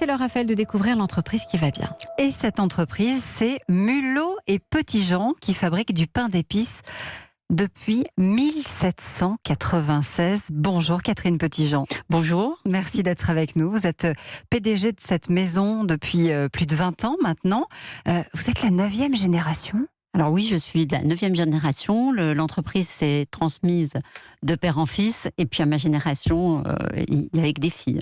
c'est l'heure, Raphaël, de découvrir l'entreprise qui va bien. Et cette entreprise, c'est Mulot et Petitjean qui fabrique du pain d'épices depuis 1796. Bonjour Catherine Petitjean. Bonjour. Merci d'être avec nous. Vous êtes PDG de cette maison depuis plus de 20 ans maintenant. Vous êtes la 9e génération ? Alors oui, je suis de la 9e génération. L'entreprise s'est transmise de père en fils. Et puis à ma génération, il y avait que des filles.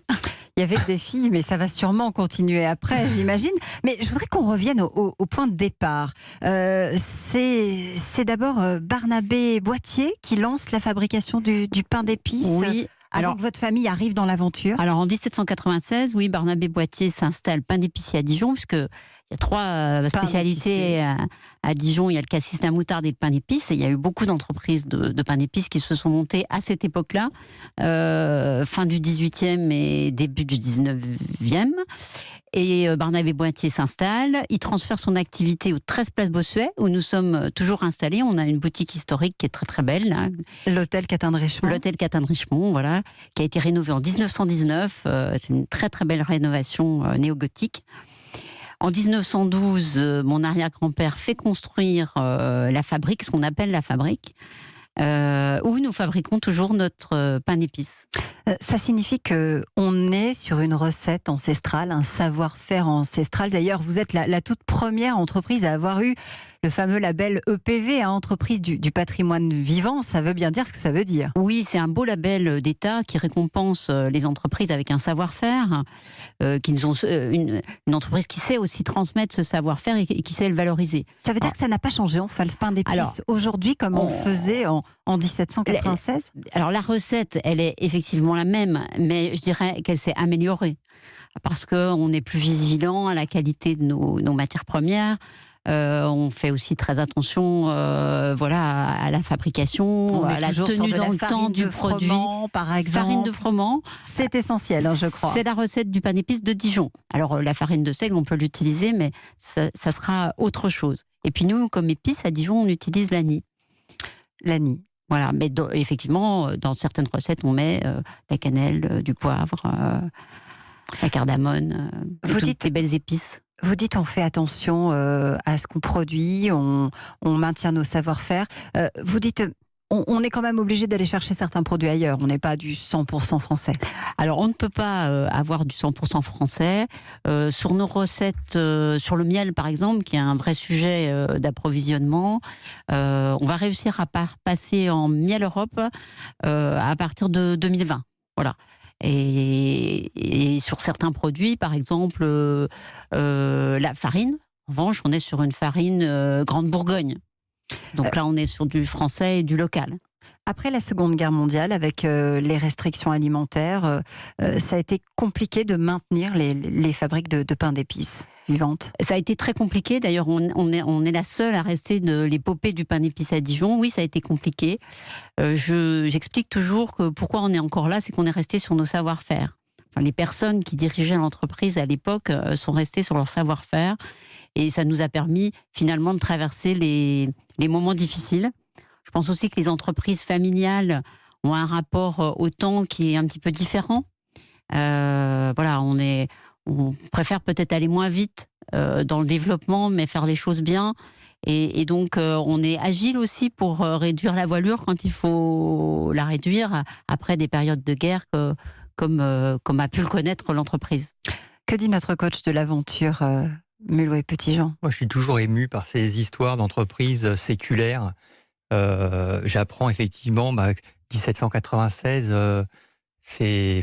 Il y avait que des filles, mais ça va sûrement continuer après, j'imagine. Mais je voudrais qu'on revienne au point de départ. C'est d'abord Barnabé Boîtier qui lance la fabrication du pain d'épices. Oui. Alors que votre famille arrive dans l'aventure. Alors en 1796, oui, Barnabé Boîtier s'installe pain d'épicier à Dijon, puisque il y a 3 spécialités à Dijon. Il y a le cassis, la moutarde et le pain d'épices. Et il y a eu beaucoup d'entreprises de pain d'épices qui se sont montées à cette époque-là, fin du 18e et début du 19e. Et Barnabé Boîtier s'installe. Il transfère son activité au 13 place Bossuet, où nous sommes toujours installés. On a une boutique historique qui est très très belle, là. L'hôtel Catin de Richemont. L'hôtel Catin de Richemont, voilà, qui a été rénové en 1919. C'est une très très belle rénovation néo-gothique. En 1912, mon arrière-grand-père fait construire la fabrique, ce qu'on appelle la fabrique, où nous fabriquons toujours notre pain d'épices. Ça signifie qu'on est sur une recette ancestrale, un savoir-faire ancestral. D'ailleurs, vous êtes la toute première entreprise à avoir eu le fameux label EPV, entreprise du patrimoine vivant. Ça veut bien dire ce que ça veut dire. Oui, c'est un beau label d'État qui récompense les entreprises avec un savoir-faire, une entreprise qui sait aussi transmettre ce savoir-faire et qui sait le valoriser. Ça veut dire que ça n'a pas changé, on fait le pain d'épices aujourd'hui comme on faisait en 1796 ? Alors la recette, elle est effectivement la même, mais je dirais qu'elle s'est améliorée parce qu'on est plus vigilant à la qualité de nos matières premières. On fait aussi très attention à la fabrication, à la tenue dans le temps du produit. Par exemple. Farine de froment. C'est essentiel, je crois. C'est la recette du pain d'épices de Dijon. Alors la farine de seigle, on peut l'utiliser, mais ça sera autre chose. Et puis nous, comme épices, à Dijon, on utilise l'anis. L'anis. Voilà, mais effectivement, dans certaines recettes, on met la cannelle, du poivre, la cardamone, toutes ces belles épices. Vous dites on fait attention à ce qu'on produit, on maintient nos savoir-faire. Vous dites on est quand même obligé d'aller chercher certains produits ailleurs. On n'est pas du 100% français. Alors on ne peut pas avoir du 100% français. Sur nos recettes, sur le miel par exemple, qui est un vrai sujet d'approvisionnement, on va réussir à passer en miel Europe à partir de 2020. Voilà. Et sur certains produits, par exemple, la farine, en revanche, on est sur une farine Grande Bourgogne. Donc là, on est sur du français et du local. Après la Seconde Guerre mondiale, avec les restrictions alimentaires, ça a été compliqué de maintenir les fabriques de pain d'épices vivantes. Ça a été très compliqué. D'ailleurs, on est la seule à rester de l'épopée du pain d'épices à Dijon. Oui, ça a été compliqué. J'explique toujours que pourquoi on est encore là, c'est qu'on est resté sur nos savoir-faire. Enfin, les personnes qui dirigeaient l'entreprise à l'époque sont restées sur leur savoir-faire. Et ça nous a permis finalement de traverser les moments difficiles. Je pense aussi que les entreprises familiales ont un rapport au temps qui est un petit peu différent. Voilà, on préfère peut-être aller moins vite dans le développement, mais faire les choses bien. Et donc, on est agile aussi pour réduire la voilure quand il faut la réduire après des périodes de guerre comme a pu le connaître l'entreprise. Que dit notre coach de l'aventure, Mulot et Petitjean ? Moi, je suis toujours ému par ces histoires d'entreprises séculaires. J'apprends effectivement 1796, c'est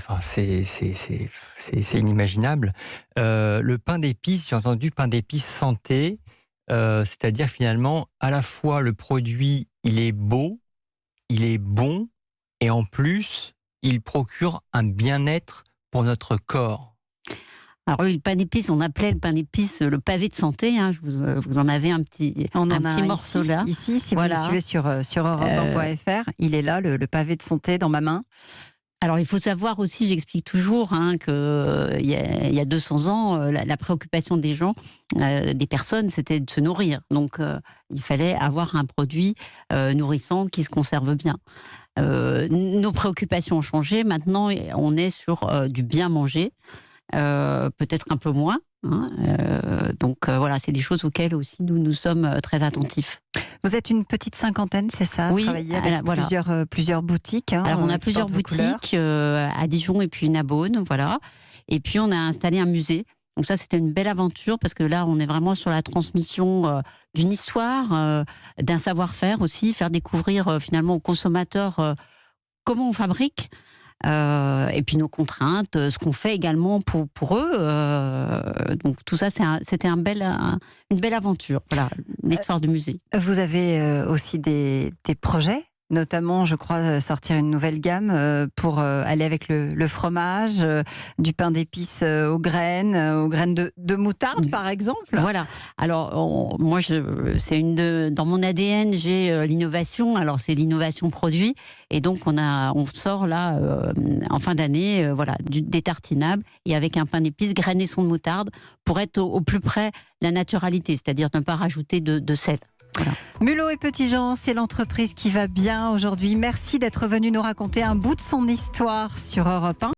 inimaginable. Le pain d'épices, j'ai entendu pain d'épices santé, c'est-à-dire finalement à la fois le produit il est beau, il est bon et en plus il procure un bien-être pour notre corps. Alors oui, le pain d'épices, on appelait le pain d'épices le pavé de santé. Hein. Vous en avez un petit morceau là. Ici, si vous le suivez sur europe1.fr, il est là, le pavé de santé dans ma main. Alors il faut savoir aussi, j'explique toujours, qu'il y a 200 ans, la préoccupation des gens, des personnes, c'était de se nourrir. Donc il fallait avoir un produit nourrissant qui se conserve bien. Nos préoccupations ont changé. Maintenant, on est sur du bien manger. peut-être un peu moins. Hein, donc voilà, c'est des choses auxquelles aussi nous sommes très attentifs. Vous êtes une petite cinquantaine, c'est ça? Oui, Travailler avec voilà. plusieurs boutiques. Hein, Alors on a qui plusieurs portent vos couleurs. boutiques à Dijon et puis une à Beaune, voilà. Et puis on a installé un musée. Donc ça, c'était une belle aventure parce que là, on est vraiment sur la transmission d'une histoire, d'un savoir-faire aussi, faire découvrir finalement aux consommateurs comment on fabrique. Et puis nos contraintes, ce qu'on fait également pour eux. Donc tout ça, c'était une belle aventure. Voilà, l'histoire du musée. Vous avez aussi des projets, notamment, je crois, sortir une nouvelle gamme pour aller avec le fromage, du pain d'épices aux graines de moutarde, par exemple. Voilà. Alors, moi, dans mon ADN, j'ai l'innovation. Alors, c'est l'innovation produit. Et donc, on sort là, en fin d'année, voilà, des tartinables et avec un pain d'épices grainé son de moutarde pour être au plus près de la naturalité, c'est-à-dire ne pas rajouter de sel. Voilà. Mulot et Petitjean, c'est l'entreprise qui va bien aujourd'hui. Merci d'être venu nous raconter un bout de son histoire sur Europe 1.